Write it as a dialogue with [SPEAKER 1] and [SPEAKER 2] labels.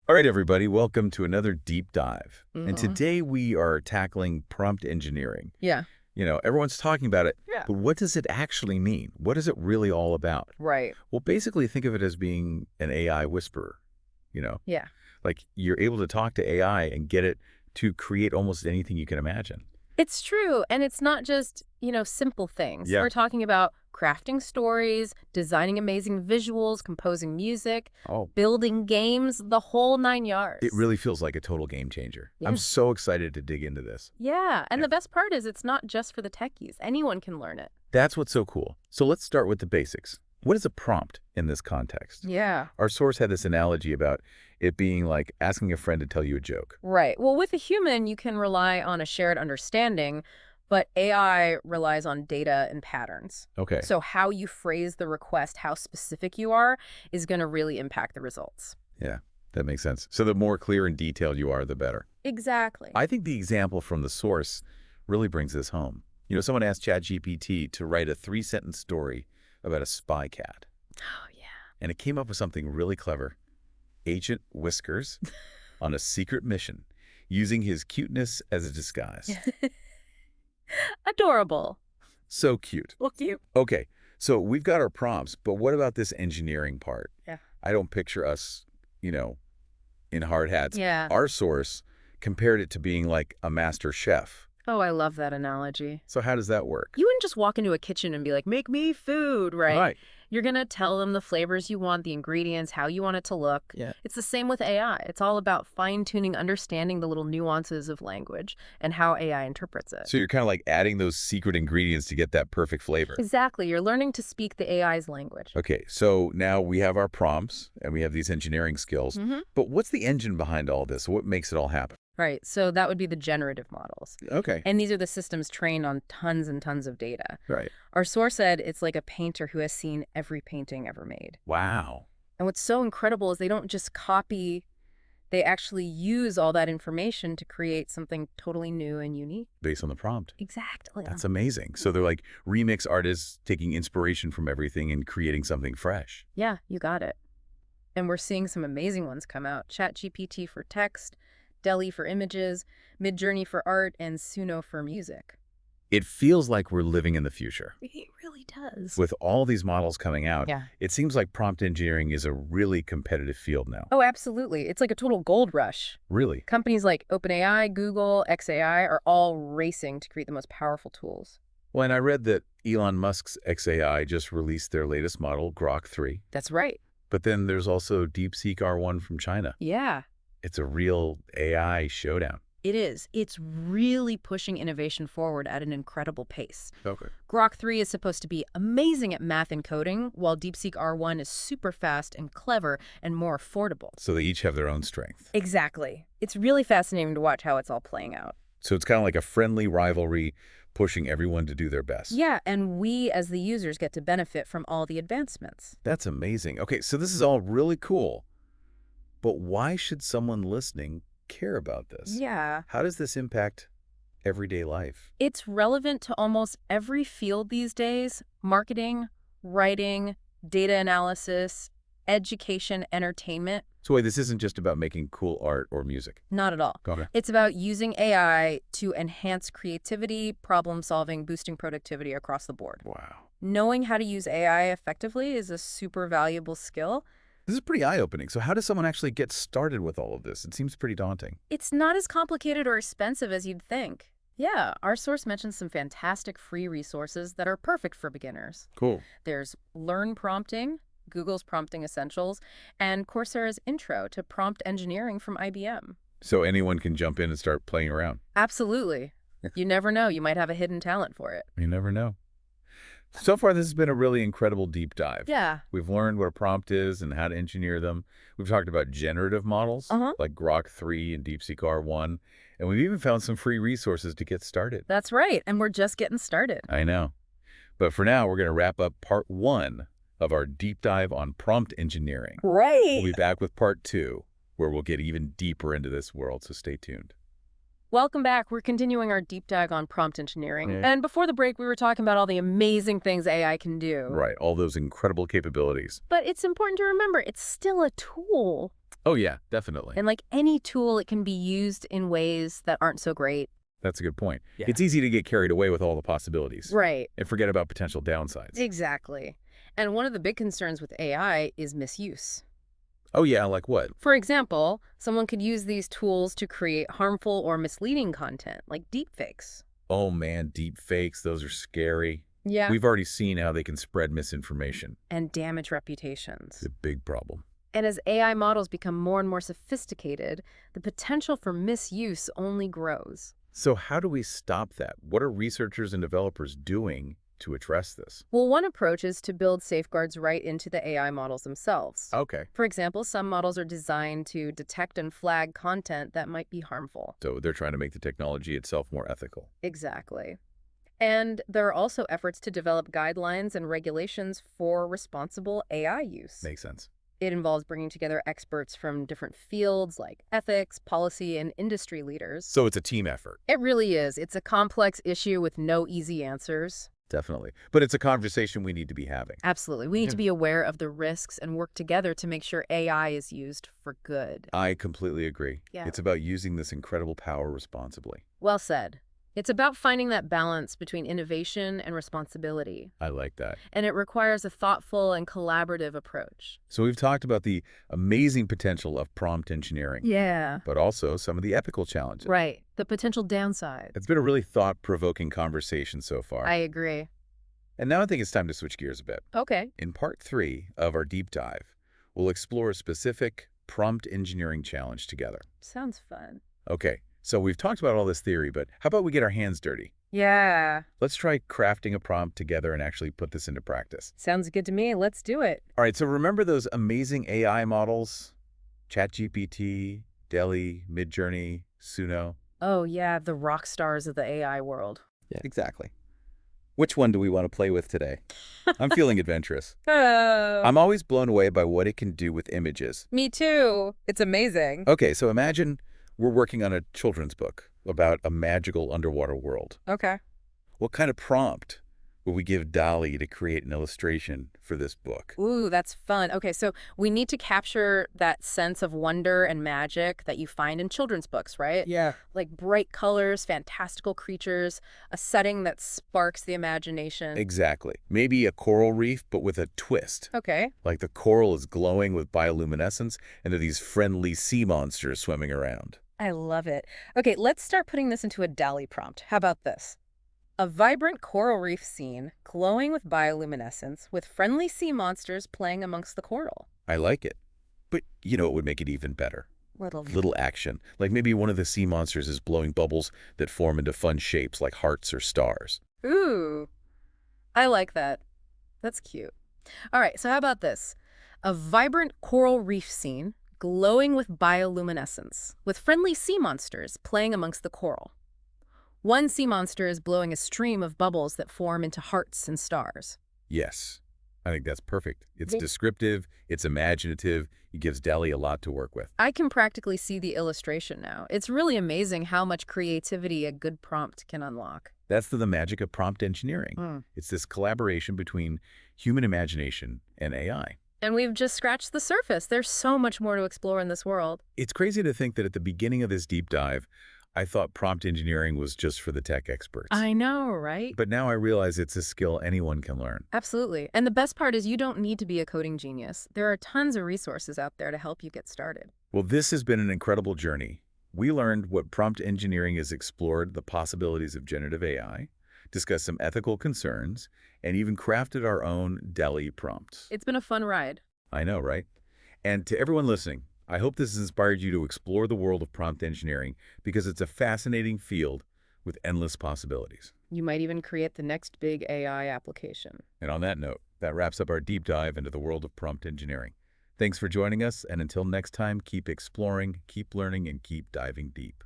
[SPEAKER 1] All right, everybody, welcome to another deep dive. And
[SPEAKER 2] Mm-hmm.
[SPEAKER 1] today we are tackling prompt engineering.
[SPEAKER 2] Yeah,
[SPEAKER 1] Everyone's talking about it,
[SPEAKER 2] Yeah.
[SPEAKER 1] but what does it actually mean? What is it really all about?
[SPEAKER 2] right.
[SPEAKER 1] Well, basically think of it as being an AI whisperer, you know?
[SPEAKER 2] Yeah.
[SPEAKER 1] Like you're able to talk to AI and get it to create almost anything you can imagine.
[SPEAKER 2] It's true. And it's not just, simple things.
[SPEAKER 1] Yeah.
[SPEAKER 2] We're talking about crafting stories, designing amazing visuals, composing music,
[SPEAKER 1] Oh,
[SPEAKER 2] building games, the whole 9 yards.
[SPEAKER 1] it really feels like a total game changer. I'm
[SPEAKER 2] Yeah.
[SPEAKER 1] so excited to dig into this.
[SPEAKER 2] Yeah. And
[SPEAKER 1] Yeah.
[SPEAKER 2] the best part is it's not just for the techies. Anyone can learn it.
[SPEAKER 1] That's what's so cool. So let's start with the basics. What is a prompt in this context?
[SPEAKER 2] Yeah.
[SPEAKER 1] Our source had this analogy about it being like asking a friend to tell you a joke.
[SPEAKER 2] Right. Well, with a human, you can rely on a shared understanding, but AI relies on data and patterns.
[SPEAKER 1] Okay.
[SPEAKER 2] So how you phrase the request, how specific you are, is going to really impact the results.
[SPEAKER 1] Yeah, that makes sense. So the more clear and detailed you are, the better.
[SPEAKER 2] Exactly.
[SPEAKER 1] I think the example from the source really brings this home. Someone asked ChatGPT to write a 3-sentence story about a spy cat.
[SPEAKER 2] Oh, yeah.
[SPEAKER 1] And it came up with something really clever. Agent Whiskers on a secret mission, using his cuteness as a disguise.
[SPEAKER 2] Adorable.
[SPEAKER 1] So cute.
[SPEAKER 2] Well, cute.
[SPEAKER 1] Okay, so we've got our prompts, but what about this engineering part?
[SPEAKER 2] Yeah.
[SPEAKER 1] I don't picture us, in hard hats.
[SPEAKER 2] Yeah.
[SPEAKER 1] Our source compared it to being like a master chef.
[SPEAKER 2] Oh, I love that analogy.
[SPEAKER 1] So how does that work?
[SPEAKER 2] You wouldn't just walk into a kitchen and be like, make me food, right?
[SPEAKER 1] Right.
[SPEAKER 2] You're going to tell them the flavors you want, the ingredients, how you want it to look.
[SPEAKER 1] Yeah.
[SPEAKER 2] It's the same with AI. It's all about fine-tuning, understanding the little nuances of language and how AI interprets it.
[SPEAKER 1] So you're kind of like adding those secret ingredients to get that perfect flavor.
[SPEAKER 2] Exactly. You're learning to speak the AI's language.
[SPEAKER 1] Okay, so now we have our prompts and we have these engineering skills.
[SPEAKER 2] Mm-hmm.
[SPEAKER 1] But what's the engine behind all this? What makes it all happen?
[SPEAKER 2] Right. So that would be the generative models.
[SPEAKER 1] Okay.
[SPEAKER 2] And these are the systems trained on tons and tons of data.
[SPEAKER 1] Right.
[SPEAKER 2] Our source said it's like a painter who has seen every painting ever made.
[SPEAKER 1] Wow.
[SPEAKER 2] And what's so incredible is they don't just copy, they actually use all that information to create something totally new and unique.
[SPEAKER 1] Based on the prompt.
[SPEAKER 2] Exactly.
[SPEAKER 1] That's amazing. So they're like remix artists taking inspiration from everything and creating something fresh.
[SPEAKER 2] Yeah, you got it. And we're seeing some amazing ones come out. ChatGPT for text, DALL-E for images, Midjourney for art, and Suno for music.
[SPEAKER 1] It feels like we're living in the future.
[SPEAKER 2] It really does.
[SPEAKER 1] With all these models coming out,
[SPEAKER 2] Yeah.
[SPEAKER 1] it seems like prompt engineering is a really competitive field now.
[SPEAKER 2] Oh, absolutely. It's like a total gold rush.
[SPEAKER 1] Really?
[SPEAKER 2] Companies like OpenAI, Google, XAI are all racing to create the most powerful tools.
[SPEAKER 1] Well, and I read that Elon Musk's XAI just released their latest model, Grok 3.
[SPEAKER 2] That's right.
[SPEAKER 1] But then there's also DeepSeek R1 from China.
[SPEAKER 2] Yeah,
[SPEAKER 1] It's a real AI showdown.
[SPEAKER 2] it is. It's really pushing innovation forward at an incredible pace.
[SPEAKER 1] Okay.
[SPEAKER 2] Grok 3 is supposed to be amazing at math and coding, while DeepSeek R1 is super fast and clever and more affordable.
[SPEAKER 1] So they each have their own strength.
[SPEAKER 2] Exactly. It's really fascinating to watch how it's all playing out.
[SPEAKER 1] So it's kind of like a friendly rivalry pushing everyone to do their best.
[SPEAKER 2] Yeah, and we as the users get to benefit from all the advancements.
[SPEAKER 1] That's amazing. Okay, so this is all really cool. But why should someone listening care about this?
[SPEAKER 2] Yeah.
[SPEAKER 1] How does this impact everyday life?
[SPEAKER 2] It's relevant to almost every field these days: marketing, writing, data analysis, education, entertainment.
[SPEAKER 1] So wait, this isn't just about making cool art or music.
[SPEAKER 2] Not at all.
[SPEAKER 1] Okay.
[SPEAKER 2] It's about using AI to enhance creativity, problem solving, boosting productivity across the board.
[SPEAKER 1] Wow.
[SPEAKER 2] Knowing how to use AI effectively is a super valuable skill.
[SPEAKER 1] This is pretty eye-opening. So how does someone actually get started with all of this? It seems pretty daunting.
[SPEAKER 2] It's not as complicated or expensive as you'd think. Yeah, our source mentions some fantastic free resources that are perfect for beginners.
[SPEAKER 1] Cool.
[SPEAKER 2] There's Learn Prompting, Google's Prompting Essentials, and Coursera's Intro to Prompt Engineering from IBM.
[SPEAKER 1] So anyone can jump in and start playing around.
[SPEAKER 2] Absolutely. You never know. You might have a hidden talent for it.
[SPEAKER 1] You never know. So far, this has been a really incredible deep dive.
[SPEAKER 2] Yeah.
[SPEAKER 1] We've learned what a prompt is and how to engineer them. We've talked about generative models like Grok 3 and DeepSeek R1. And we've even found some free resources to get started.
[SPEAKER 2] That's right. And we're just getting started.
[SPEAKER 1] I know. But for now, we're going to wrap up part 1 of our deep dive on prompt engineering.
[SPEAKER 2] Right.
[SPEAKER 1] We'll be back with part 2, where we'll get even deeper into this world, so stay tuned.
[SPEAKER 2] Welcome back. We're continuing our deep dive on prompt engineering.
[SPEAKER 1] Yeah.
[SPEAKER 2] And before the break, we were talking about all the amazing things AI can do.
[SPEAKER 1] Right, all those incredible capabilities.
[SPEAKER 2] But it's important to remember it's still a tool.
[SPEAKER 1] Oh, yeah, definitely.
[SPEAKER 2] And like any tool, it can be used in ways that aren't so great.
[SPEAKER 1] That's a good point.
[SPEAKER 2] Yeah.
[SPEAKER 1] It's easy to get carried away with all the possibilities.
[SPEAKER 2] Right.
[SPEAKER 1] And forget about potential downsides.
[SPEAKER 2] Exactly. And one of the big concerns with AI is misuse.
[SPEAKER 1] Oh, yeah, like what?
[SPEAKER 2] For example, someone could use these tools to create harmful or misleading content, like deepfakes.
[SPEAKER 1] Oh, man, deep fakes, those are scary.
[SPEAKER 2] Yeah.
[SPEAKER 1] We've already seen how they can spread misinformation.
[SPEAKER 2] And damage reputations.
[SPEAKER 1] It's a big problem.
[SPEAKER 2] And as AI models become more and more sophisticated, the potential for misuse only grows.
[SPEAKER 1] So how do we stop that? What are researchers and developers doing to address this?
[SPEAKER 2] Well, one approach is to build safeguards right into the AI models themselves.
[SPEAKER 1] Okay.
[SPEAKER 2] For example, some models are designed to detect and flag content that might be harmful.
[SPEAKER 1] So they're trying to make the technology itself more ethical.
[SPEAKER 2] Exactly. And there are also efforts to develop guidelines and regulations for responsible AI use.
[SPEAKER 1] Makes sense.
[SPEAKER 2] It involves bringing together experts from different fields like ethics, policy, and industry leaders.
[SPEAKER 1] So it's a team effort.
[SPEAKER 2] It really is. It's a complex issue with no easy answers.
[SPEAKER 1] Definitely. But it's a conversation we need to be having.
[SPEAKER 2] Absolutely. We need to be aware of the risks and work together to make sure AI is used for good.
[SPEAKER 1] I completely agree.
[SPEAKER 2] Yeah.
[SPEAKER 1] It's about using this incredible power responsibly.
[SPEAKER 2] Well said. It's about finding that balance between innovation and responsibility.
[SPEAKER 1] I like that.
[SPEAKER 2] And it requires a thoughtful and collaborative approach.
[SPEAKER 1] So we've talked about the amazing potential of prompt engineering.
[SPEAKER 2] Yeah.
[SPEAKER 1] But also some of the ethical challenges.
[SPEAKER 2] Right. The potential downside.
[SPEAKER 1] It's been a really thought-provoking conversation so far.
[SPEAKER 2] I agree.
[SPEAKER 1] And now I think it's time to switch gears a bit.
[SPEAKER 2] Okay.
[SPEAKER 1] In part 3 of our deep dive, we'll explore a specific prompt engineering challenge together.
[SPEAKER 2] Sounds fun.
[SPEAKER 1] Okay, so we've talked about all this theory, but how about we get our hands dirty?
[SPEAKER 2] Yeah.
[SPEAKER 1] Let's try crafting a prompt together and actually put this into practice.
[SPEAKER 2] Sounds good to me. Let's do it.
[SPEAKER 1] All right, so remember those amazing AI models? ChatGPT, DALL-E, Midjourney, Suno?
[SPEAKER 2] Oh, yeah, the rock stars of the AI world.
[SPEAKER 1] Yeah, exactly. Which one do we want to play with today? I'm feeling adventurous.
[SPEAKER 2] Oh.
[SPEAKER 1] I'm always blown away by what it can do with images.
[SPEAKER 2] Me too. It's amazing.
[SPEAKER 1] Okay, so imagine we're working on a children's book about a magical underwater world.
[SPEAKER 2] Okay.
[SPEAKER 1] What kind of prompt would we give DALL-E to create an illustration for this book?
[SPEAKER 2] Ooh, that's fun. Okay, so we need to capture that sense of wonder and magic that you find in children's books, right?
[SPEAKER 1] Yeah.
[SPEAKER 2] Like bright colors, fantastical creatures, a setting that sparks the imagination.
[SPEAKER 1] Exactly. Maybe a coral reef, but with a twist.
[SPEAKER 2] Okay.
[SPEAKER 1] Like the coral is glowing with bioluminescence, and there are these friendly sea monsters swimming around.
[SPEAKER 2] I love it. Okay, let's start putting this into a DALL-E prompt. How about this? A vibrant coral reef scene glowing with bioluminescence with friendly sea monsters playing amongst the coral.
[SPEAKER 1] I like it. But you know what would make it even better?
[SPEAKER 2] Little
[SPEAKER 1] Action. Like maybe one of the sea monsters is blowing bubbles that form into fun shapes like hearts or stars.
[SPEAKER 2] Ooh, I like that. That's cute. All right, so how about this? A vibrant coral reef scene glowing with bioluminescence with friendly sea monsters playing amongst the coral. One sea monster is blowing a stream of bubbles that form into hearts and stars.
[SPEAKER 1] Yes, I think that's perfect. It's
[SPEAKER 2] Yeah.
[SPEAKER 1] descriptive, it's imaginative, it gives DALL-E a lot to work with.
[SPEAKER 2] I can practically see the illustration now. It's really amazing how much creativity a good prompt can unlock.
[SPEAKER 1] That's the magic of prompt engineering.
[SPEAKER 2] Mm.
[SPEAKER 1] It's this collaboration between human imagination and AI.
[SPEAKER 2] And we've just scratched the surface. There's so much more to explore in this world.
[SPEAKER 1] It's crazy to think that at the beginning of this deep dive, I thought prompt engineering was just for the tech experts.
[SPEAKER 2] I know, right?
[SPEAKER 1] But now I realize it's a skill anyone can learn.
[SPEAKER 2] Absolutely. And the best part is you don't need to be a coding genius. There are tons of resources out there to help you get started.
[SPEAKER 1] Well, this has been an incredible journey. We learned what prompt engineering is, explored the possibilities of generative AI, discussed some ethical concerns, and even crafted our own DALL-E prompts.
[SPEAKER 2] It's been a fun ride.
[SPEAKER 1] I know, right? And to everyone listening, I hope this has inspired you to explore the world of prompt engineering because it's a fascinating field with endless possibilities.
[SPEAKER 2] You might even create the next big AI application.
[SPEAKER 1] And on that note, that wraps up our deep dive into the world of prompt engineering. Thanks for joining us, and until next time, keep exploring, keep learning, and keep diving deep.